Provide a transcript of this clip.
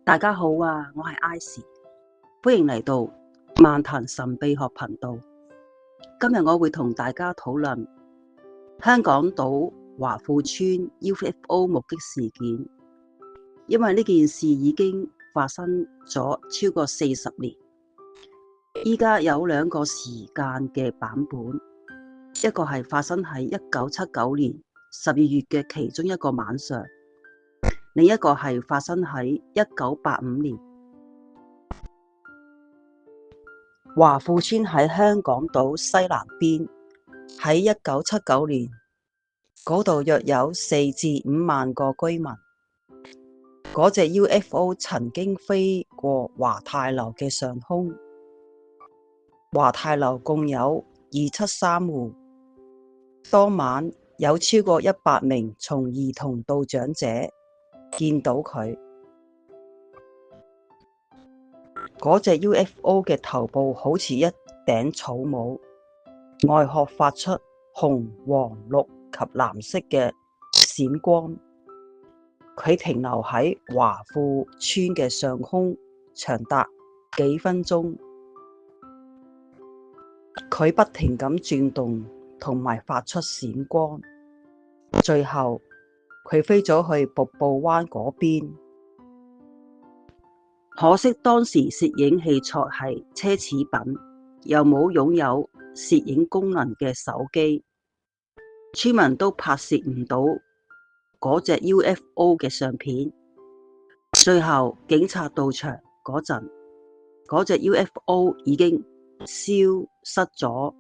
大家好啊，我係 Icy，歡迎嚟到漫談神秘學頻道。今日我會同大家討論香港島華富邨 UFO 目擊事件，因為呢件事已經發生咗超過40年。依家有兩個時間嘅版本，一個係發生喺1979年12月嘅其中一個晚上，另一個係發生喺1985年。華富邨喺香港島西南邊，喺1979年嗰度約有4至5萬個居民。嗰隻 UFO 曾經飛過華泰樓嘅上空。華泰樓共有273戶，當晚有超過100名從兒童到長者見到佢。嗰隻 UFO 嘅頭部好似一頂草帽，外殼發出紅、黃、綠及藍色嘅閃光。佢停留喺華富邨嘅上空長達幾分鐘。佢不停咁轉動同埋發出閃光，最後佢飛咗去瀑布灣嗰邊。可惜當時攝影器材係奢侈品，又冇擁有攝影功能嘅手機，村民都拍攝唔到嗰隻 UFO 嘅相片。最後警察到場嗰陣，嗰隻 UFO 已經消失咗